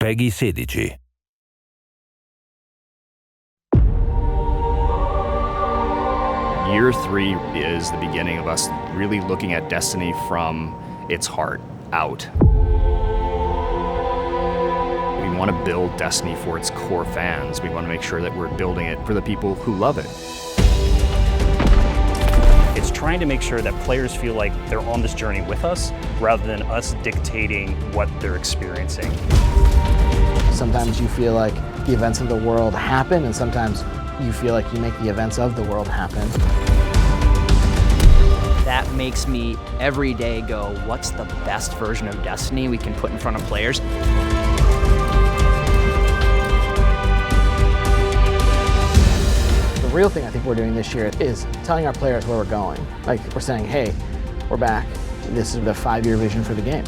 PEGI 16. Year 3 is the beginning of us really looking at Destiny from its heart out. We want to build Destiny for its core fans. We want to make sure that we're building it for the people who love it. It's trying to make sure that players feel like they're on this journey with us, rather than us dictating what they're experiencing. Sometimes you feel like the events of the world happen, and sometimes you feel like you make the events of the world happen. That makes me every day go, what's the best version of Destiny we can put in front of players? The real thing I think we're doing this year is telling our players where we're going. Like, we're saying, hey, we're back. This is the 5-year vision for the game.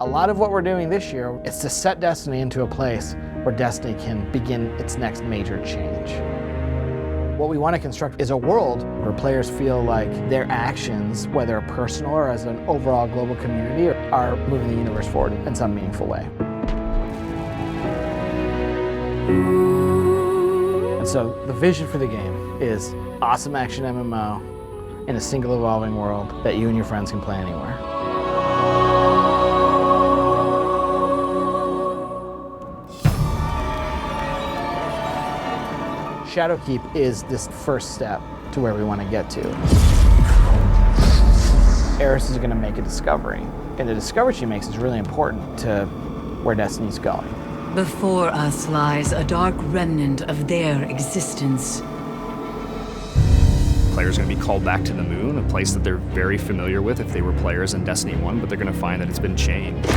A lot of what we're doing this year is to set Destiny into a place where Destiny can begin its next major change. What we want to construct is a world where players feel like their actions, whether personal or as an overall global community, are moving the universe forward in some meaningful way. And so the vision for the game is awesome action MMO in a single evolving world that you and your friends can play anywhere. Shadowkeep is this first step to where we want to get to. Eris is going to make a discovery, and the discovery she makes is really important to where Destiny's going. Before us lies a dark remnant of their existence. Players are going to be called back to the moon, a place that they're very familiar with if they were players in Destiny 1, but they're going to find that it's been changed.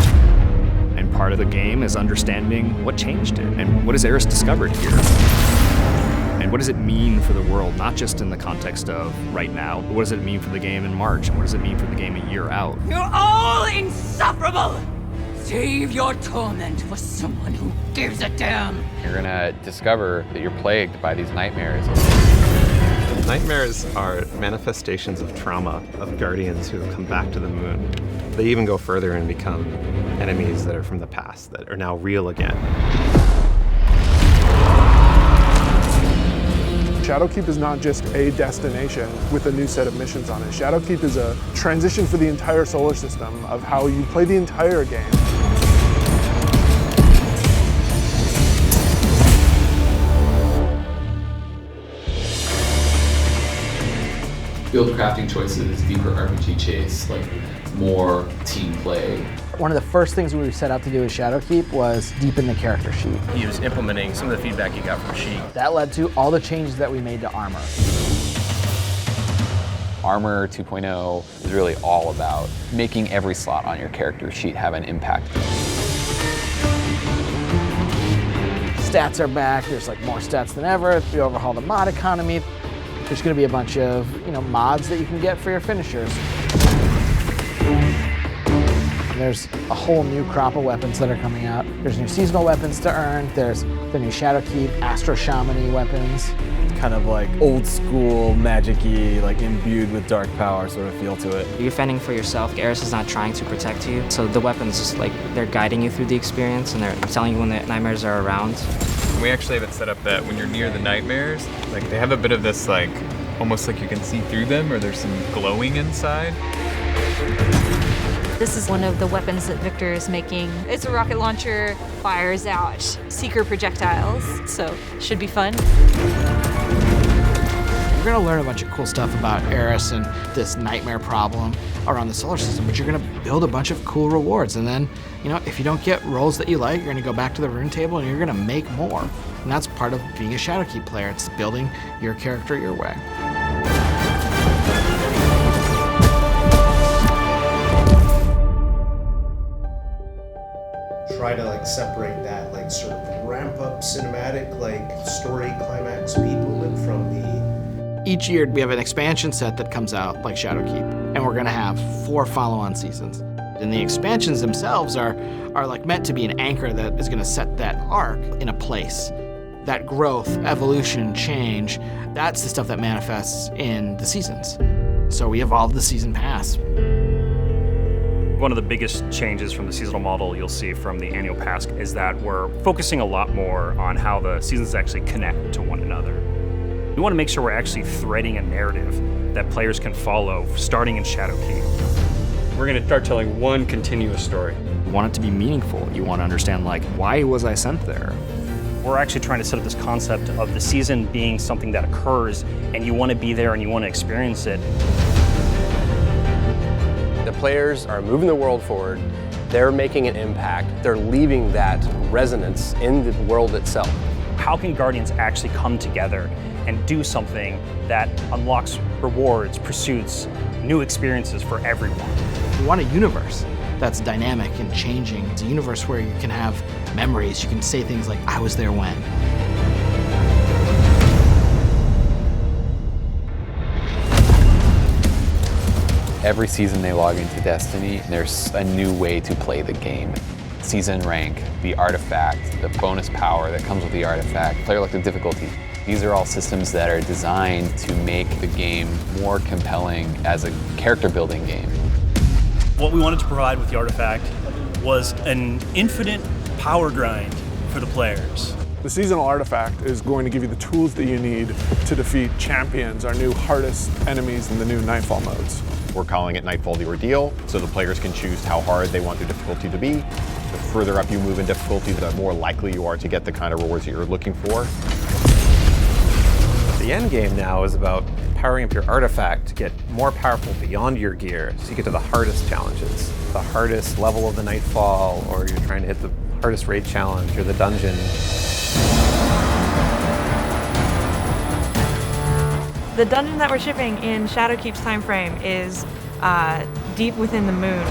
And part of the game is understanding what changed it, and what has Eris discovered here. And what does it mean for the world, not just in the context of right now, but what does it mean for the game in March, and what does it mean for the game a year out? You're all insufferable! Save your torment for someone who gives a damn! You're gonna discover that you're plagued by these nightmares. Nightmares are manifestations of trauma of guardians who come back to the moon. They even go further and become enemies that are from the past, that are now real again. Shadowkeep is not just a destination with a new set of missions on it. Shadowkeep is a transition for the entire solar system of how you play the entire game. Build crafting choices, deeper RPG chase, like more team play. One of the first things we set out to do with Shadowkeep was deepen the character sheet. He was implementing some of the feedback he got from Sheik. That led to all the changes that we made to Armor. Armor 2.0 is really all about making every slot on your character sheet have an impact. Stats are back, there's like more stats than ever. We overhauled the mod economy. There's going to be a bunch of mods that you can get for your finishers. There's a whole new crop of weapons that are coming out. There's new seasonal weapons to earn. There's the new Shadowkeep, Astro Shaman-y weapons. Kind of like old school, magic-y, like imbued with dark power sort of feel to it. You're fending for yourself. Eris is not trying to protect you. So the weapons just like, they're guiding you through the experience and they're telling you when the nightmares are around. We actually have it set up that when you're near the nightmares, like they have a bit of this like, almost like you can see through them or there's some glowing inside. This is one of the weapons that Victor is making. It's a rocket launcher, fires out seeker projectiles, so should be fun. You're gonna learn a bunch of cool stuff about Eris and this nightmare problem around the solar system, but you're gonna build a bunch of cool rewards. And then, if you don't get roles that you like, you're gonna go back to the rune table and you're gonna make more. And that's part of being a Shadowkeep player. It's building your character your way. Try to separate that sort of ramp up cinematic story climax speed movement from the... Each year we have an expansion set that comes out like Shadowkeep, and we're gonna have 4 follow-on seasons. And the expansions themselves are meant to be an anchor that is gonna set that arc in a place. That growth, evolution, change, that's the stuff that manifests in the seasons. So we evolved the season pass. One of the biggest changes from the seasonal model you'll see from the annual pass is that we're focusing a lot more on how the seasons actually connect to one another. We want to make sure we're actually threading a narrative that players can follow, starting in Shadowkeep. We're going to start telling one continuous story. You want it to be meaningful. You want to understand, like, why was I sent there? We're actually trying to set up this concept of the season being something that occurs, and you want to be there and you want to experience it. The players are moving the world forward. They're making an impact. They're leaving that resonance in the world itself. How can Guardians actually come together and do something that unlocks rewards, pursuits, new experiences for everyone? We want a universe that's dynamic and changing. It's a universe where you can have memories. You can say things like, I was there when. Every season they log into Destiny, there's a new way to play the game. Season rank, the artifact, the bonus power that comes with the artifact, player elected difficulty. These are all systems that are designed to make the game more compelling as a character building game. What we wanted to provide with the artifact was an infinite power grind for the players. The seasonal artifact is going to give you the tools that you need to defeat champions, our new hardest enemies in the new Nightfall modes. We're calling it Nightfall the Ordeal, so the players can choose how hard they want their difficulty to be. The further up you move in difficulty, the more likely you are to get the kind of rewards that you're looking for. The end game now is about powering up your artifact to get more powerful beyond your gear, so you get to the hardest challenges. The hardest level of the Nightfall, or you're trying to hit the hardest raid challenge, or the dungeon. The dungeon that we're shipping in Shadowkeep's time frame is deep within the moon.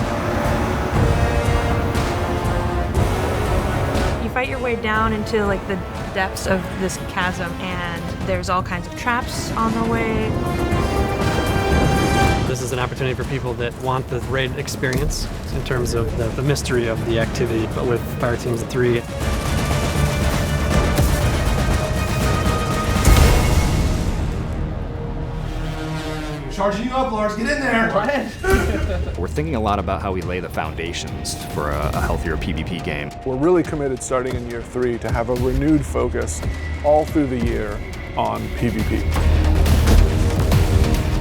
You fight your way down into like the depths of this chasm, and there's all kinds of traps on the way. This is an opportunity for people that want the raid experience in terms of the mystery of the activity, but with fire teams of 3. Charging you up, Lars. Get in there. We're thinking a lot about how we lay the foundations for a healthier PvP game. We're really committed starting in year 3 to have a renewed focus all through the year on PvP.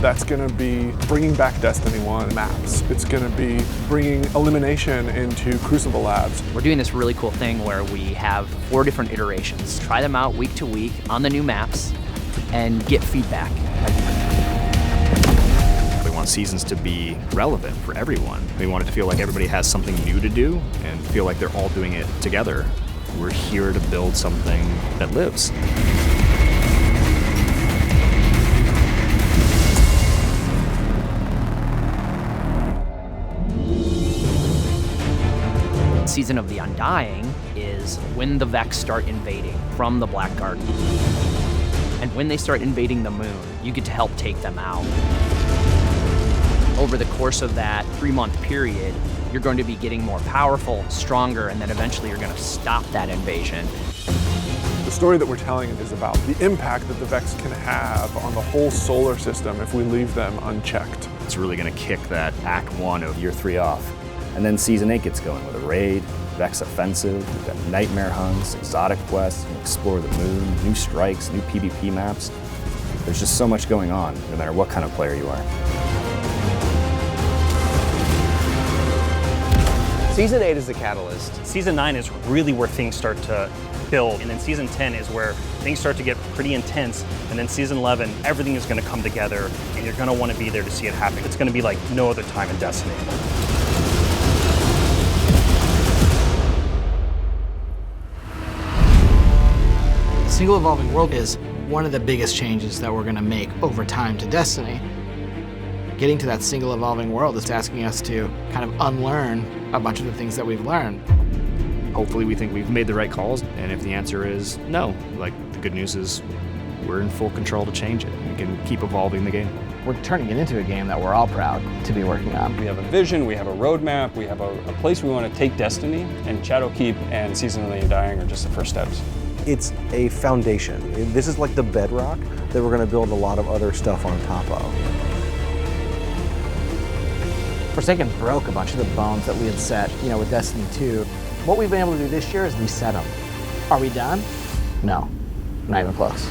That's going to be bringing back Destiny 1 maps. It's going to be bringing elimination into Crucible Labs. We're doing this really cool thing where we have 4 different iterations. Try them out week to week on the new maps and get feedback. We want seasons to be relevant for everyone. We want it to feel like everybody has something new to do and feel like they're all doing it together. We're here to build something that lives. Season of the Undying is when the Vex start invading from the Black Garden. And when they start invading the moon, you get to help take them out. Over the course of that 3-month period, you're going to be getting more powerful, stronger, and then eventually you're going to stop that invasion. The story that we're telling is about the impact that the Vex can have on the whole solar system if we leave them unchecked. It's really going to kick that Act 1 of Year 3 off. And then Season 8 gets going with a raid, Vex offensive, we've got nightmare hunts, exotic quests, explore the moon, new strikes, new PvP maps. There's just so much going on, no matter what kind of player you are. Season 8 is the catalyst. Season 9 is really where things start to build, and then Season 10 is where things start to get pretty intense, and then Season 11, everything is going to come together, and you're going to want to be there to see it happen. It's going to be like no other time in Destiny. Single evolving world is one of the biggest changes that we're going to make over time to Destiny. Getting to that single evolving world is asking us to kind of unlearn a bunch of the things that we've learned. Hopefully we think we've made the right calls, and if the answer is no, like, the good news is we're in full control to change it. We can keep evolving the game. We're turning it into a game that we're all proud to be working on. We have a vision, we have a roadmap, we have a place we want to take Destiny, and Shadowkeep and Season of the Undying are just the first steps. It's a foundation. This is like the bedrock that we're going to build a lot of other stuff on top of. Forsaken broke a bunch of the bones that we had set, with Destiny 2. What we've been able to do this year is reset them. Are we done? No, not even close.